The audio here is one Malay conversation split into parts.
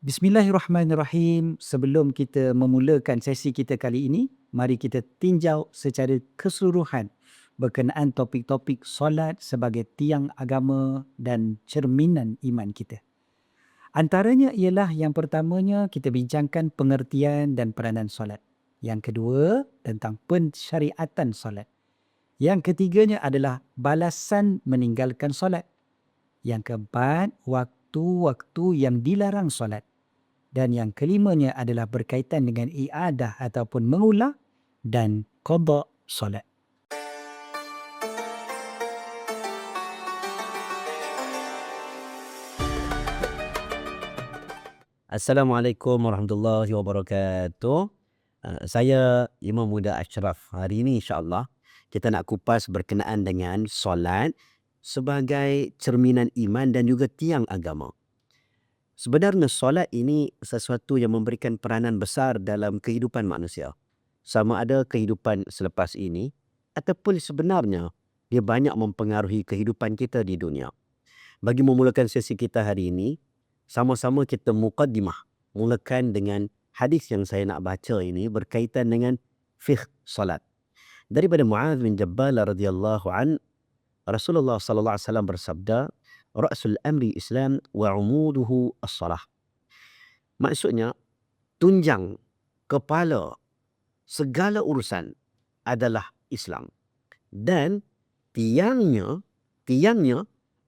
Bismillahirrahmanirrahim. Sebelum kita memulakan sesi kita kali ini, mari kita tinjau secara keseluruhan berkenaan topik-topik solat sebagai tiang agama dan cerminan iman kita. Antaranya ialah yang pertamanya kita bincangkan pengertian dan peranan solat. Yang kedua tentang pensyariatan solat. Yang ketiganya adalah balasan meninggalkan solat. Yang keempat, waktu-waktu yang dilarang solat. Dan yang kelimanya adalah berkaitan dengan i'adah ataupun mengulang dan qada solat. Assalamualaikum warahmatullahi wabarakatuh. Saya Imam Muda Ashraf. Hari ini insya-Allah kita nak kupas berkenaan dengan solat sebagai cerminan iman dan juga tiang agama. Sebenarnya solat ini sesuatu yang memberikan peranan besar dalam kehidupan manusia. Sama ada kehidupan selepas ini ataupun sebenarnya dia banyak mempengaruhi kehidupan kita di dunia. Bagi memulakan sesi kita hari ini, sama-sama kita muqaddimah. Mulakan dengan hadis yang saya nak baca ini berkaitan dengan fiqh solat. Daripada Mu'adz bin Jabal radhiyallahu an, Rasulullah sallallahu alaihi wasallam bersabda, "Ra'sul amri Islam wa 'umuduhu as-salah." Maksudnya, tunjang kepala segala urusan adalah Islam dan tiangnya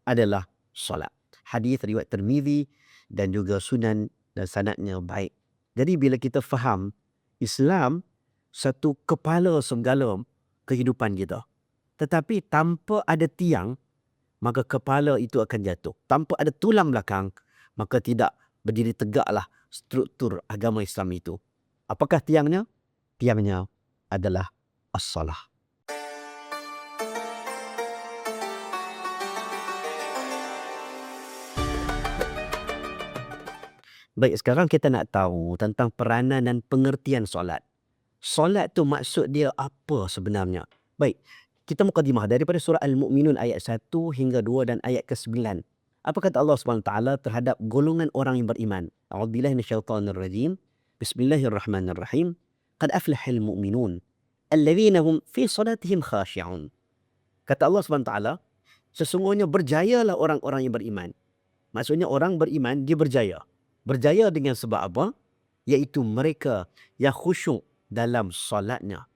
adalah solat. Hadis riwayat Tirmizi dan juga Sunan dan sanadnya baik. Jadi bila kita faham Islam satu kepala segala kehidupan kita. Tetapi tanpa ada tiang, maka kepala itu akan jatuh. Tanpa ada tulang belakang, maka tidak berdiri tegaklah struktur agama Islam itu. Apakah tiangnya? Tiangnya adalah as-salah. Baik, sekarang kita nak tahu tentang peranan dan pengertian solat. Solat tu maksud dia apa sebenarnya? Baik, kita mukadimah daripada surah Al-Mu'minun ayat 1 hingga 2 dan ayat ke-9. Apa kata Allah SWT terhadap golongan orang yang beriman? A'udzubillahi minasyaitonirrajim. Bismillahirrahmanirrahim. Qad aflahal mu'minun alladzina hum fi salatihim khashi'un. Kata Allah SWT, sesungguhnya berjayalah orang-orang yang beriman. Maksudnya orang beriman dia berjaya. Berjaya dengan sebab apa? Iaitu mereka yang khusyuk dalam solatnya.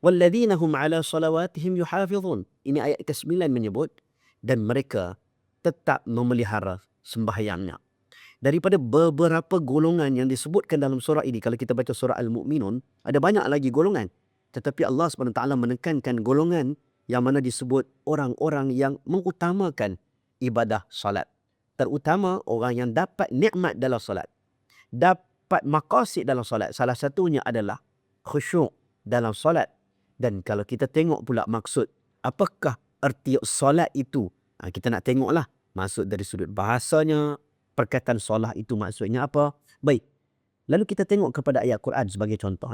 Walladzina hum ala salawatihim yuhafizun. Ini ayat ke-9 menyebut dan mereka tetap memelihara sembahyangnya. Daripada beberapa golongan yang disebutkan dalam surah ini, kalau kita baca surah Al-Mu'minun, ada banyak lagi golongan. Tetapi Allah SWT menekankan golongan yang mana disebut orang-orang yang mengutamakan ibadah salat. Terutama orang yang dapat nikmat dalam salat. Dapat maqasid dalam salat. Salah satunya adalah khusyuk dalam salat. Dan kalau kita tengok pula maksud, apakah erti solat itu? Kita nak tengoklah maksud dari sudut bahasanya, perkataan solat itu maksudnya apa. Baik, lalu kita tengok kepada ayat Quran sebagai contoh.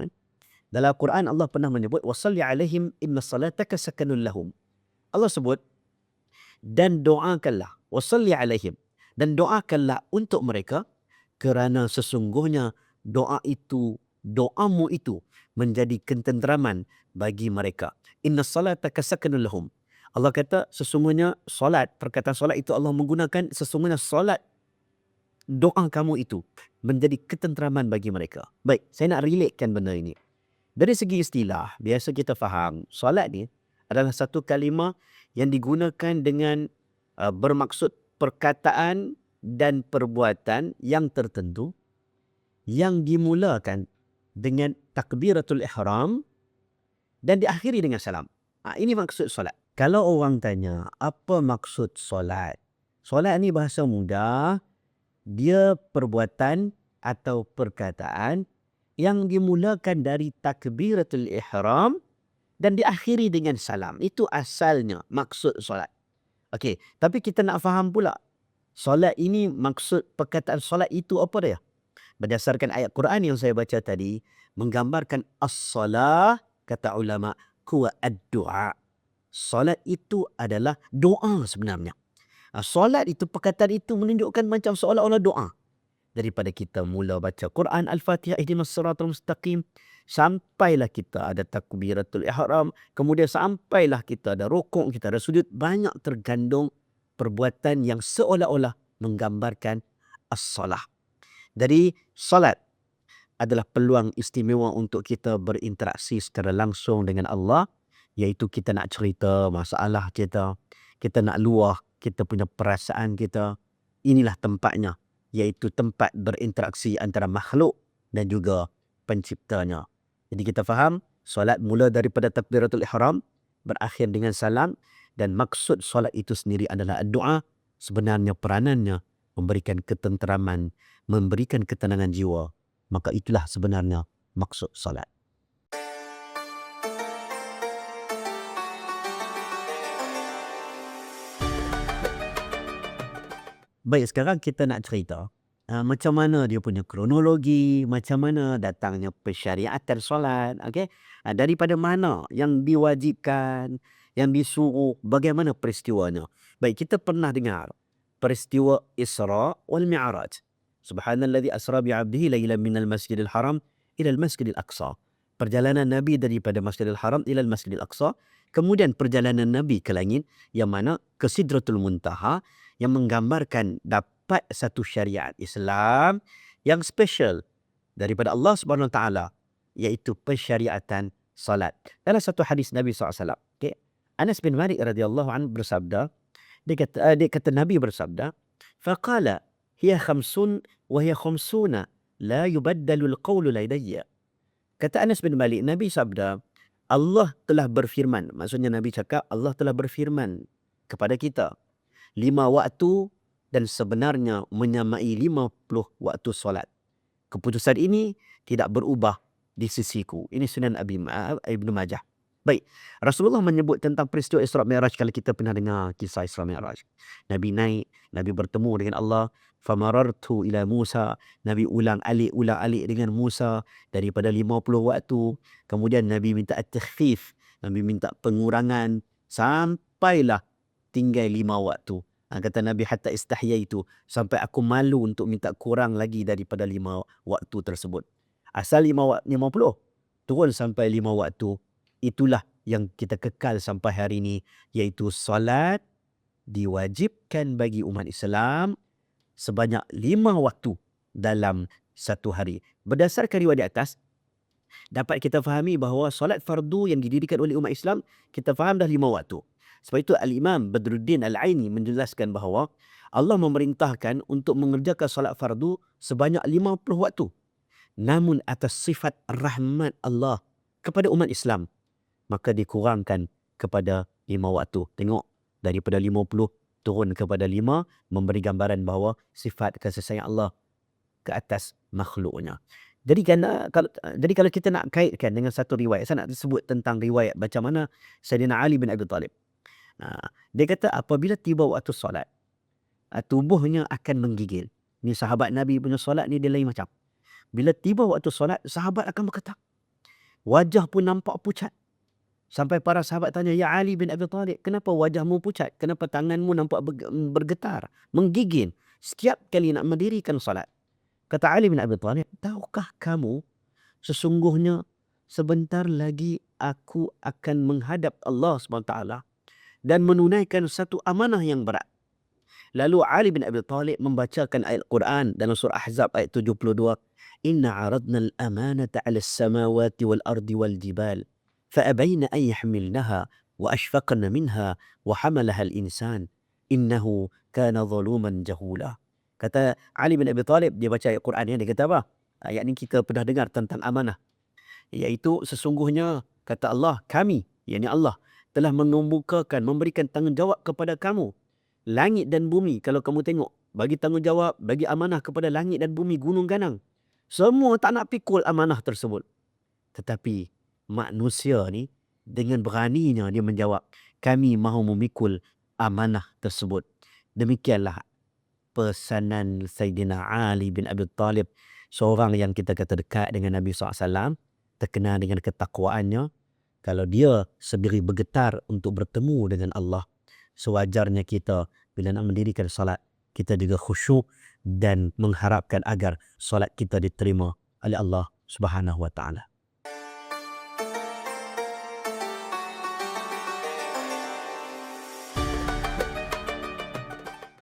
Dalam Quran Allah pernah menyebut, وَصَلِّ عَلَيْهِمْ إِنَّ صَلَاتَكَ سَكَنٌ لَهُمْ. Allah sebut, dan doakanlah, وَصَلِّ عَلَيْهِمْ, dan doakanlah untuk mereka kerana sesungguhnya doamu itu menjadi ketenteraman bagi mereka. Inna salataka sakanun lahum. Allah kata sesungguhnya solat, perkataan solat itu Allah menggunakan sesungguhnya solat, doa kamu itu menjadi ketenteraman bagi mereka. Baik, saya nak relatekan benda ini. Dari segi istilah, biasa kita faham solat ni adalah satu kalimah yang digunakan dengan bermaksud perkataan dan perbuatan yang tertentu yang dimulakan dengan takbiratul ihram dan diakhiri dengan salam. Ini maksud solat. Kalau orang tanya, apa maksud solat? Solat ni bahasa mudah, dia perbuatan atau perkataan yang dimulakan dari takbiratul ihram dan diakhiri dengan salam. Itu asalnya maksud solat. Okey, tapi kita nak faham pula, solat ini maksud perkataan solat itu apa dia? Berdasarkan ayat Quran yang saya baca tadi, menggambarkan as-salah, kata ulama, huwa ad-du'a. solat itu adalah doa sebenarnya. Solat itu, perkataan itu menunjukkan macam seolah-olah doa. Daripada kita mula baca Quran Al-Fatihah, ihdinas siratal mustaqim, sampailah kita ada takbiratul ihram, kemudian sampailah kita ada rukuk, kita ada sujud, banyak tergandung perbuatan yang seolah-olah menggambarkan as-salah. Jadi solat adalah peluang istimewa untuk kita berinteraksi secara langsung dengan Allah, iaitu kita nak cerita masalah kita nak luah kita punya perasaan kita. Inilah tempatnya, iaitu tempat berinteraksi antara makhluk dan juga penciptanya. Jadi kita faham, solat mula daripada takbiratul ihram, berakhir dengan salam, dan maksud solat itu sendiri adalah doa. Sebenarnya peranannya memberikan ketenteraman, memberikan ketenangan jiwa. Maka itulah sebenarnya maksud solat. Baik, sekarang kita nak cerita macam mana dia punya kronologi, macam mana datangnya pensyariatan solat, okey? Daripada mana yang diwajibkan, yang disuruh, bagaimana peristiwanya. Baik, kita pernah dengar peristiwa Isra wal Mi'raj. Subhanalladzi asra bi'abdihi lailan minal masjidil haram ilal masjidil aqsa. Perjalanan Nabi daripada Masjidil Haram ilal Masjidil Aqsa. Kemudian perjalanan Nabi ke langit, yang mana ke Sidratul Muntaha, yang menggambarkan dapat satu syariat Islam yang special daripada Allah Subhanahu Wa Taala, iaitu pensyariatan salat. Dalam satu hadis Nabi SAW, okay, Anas bin Malik radhiyallahu anhu bersabda, dia kata Nabi bersabda, faqala hiya khamsun wa hiya khamsuna la yubaddalu al-qawlu ladayya. Kata Anas bin Malik, Nabi sabda, Allah telah berfirman, maksudnya Nabi cakap Allah telah berfirman kepada kita 5 waktu dan sebenarnya menyamai 50 waktu solat. Keputusan ini tidak berubah di sisiku. Ini Sunan Ibnu Majah. Baik, Rasulullah menyebut tentang peristiwa Isra Mi'raj. Kalau kita pernah dengar kisah Isra Mi'raj, Nabi naik, Nabi bertemu dengan Allah. Famarartu ila Musa, Nabi ulang-alik dengan Musa daripada 50 waktu. Kemudian Nabi minta at-takhfif, Nabi minta pengurangan sampailah tinggal 5 waktu. Kata Nabi, hatta istahyaitu, sampai aku malu untuk minta kurang lagi daripada 5 waktu tersebut. Asal 50, turun sampai 5 waktu. Itulah yang kita kekal sampai hari ini, iaitu solat diwajibkan bagi umat Islam sebanyak 5 waktu dalam satu hari. Berdasarkan riwayat di atas, dapat kita fahami bahawa solat fardu yang didirikan oleh umat Islam, kita faham dah 5 waktu. Sebab itu Al-Imam Badruddin Al-Aini menjelaskan bahawa Allah memerintahkan untuk mengerjakan solat fardu sebanyak 50 waktu. Namun atas sifat rahmat Allah kepada umat Islam, maka dikurangkan kepada 5 waktu. Tengok, daripada 50 turun kepada 5, memberi gambaran bahawa sifat kasih sayang Allah ke atas makhluknya. Jadi kalau kita nak kaitkan dengan satu riwayat, saya nak sebut tentang riwayat macam mana Sayyidina Ali bin Abi Talib. Dia kata apabila tiba waktu solat, tubuhnya akan menggigil. Ni sahabat Nabi punya solat ni dia lain macam. Bila tiba waktu solat, sahabat akan bergetar. Wajah pun nampak pucat. Sampai para sahabat tanya, ya Ali bin Abi Talib, kenapa wajahmu pucat? Kenapa tanganmu nampak bergetar, menggigil setiap kali nak mendirikan salat? Kata Ali bin Abi Talib, tahukah kamu sesungguhnya sebentar lagi aku akan menghadap Allah SWT dan menunaikan satu amanah yang berat. Lalu Ali bin Abi Talib membacakan ayat Quran dalam surah Ahzab ayat 72. Inna aradna al-amanata ala as-samawati wal-ardi wal-jibal فأبين أن يحملنها وأشفقن منها وحملها الإنسان إنه كان ظلوما جهولا. Kata Ali bin Abi Talib, dia baca ayat Quran dia kata apa? Ayat ni kita pernah dengar tentang amanah. Iaitu sesungguhnya kata Allah, kami, yakni Allah, telah mengemukakan, memberikan tanggungjawab kepada kamu. Langit dan bumi, kalau kamu tengok, bagi tanggungjawab, bagi amanah kepada langit dan bumi, gunung ganang. Semua tak nak pikul amanah tersebut. Tetapi manusia ni dengan beraninya dia menjawab, kami mahu memikul amanah tersebut. Demikianlah pesanan Sayyidina Ali bin Abi Talib, seorang yang kita kata dekat dengan Nabi SAW, terkenal dengan ketakwaannya, Kalau dia seberi bergetar untuk bertemu dengan Allah, sewajarnya kita bila nak mendirikan solat, kita juga khusyuk dan mengharapkan agar solat kita diterima oleh Allah Subhanahu wa taala.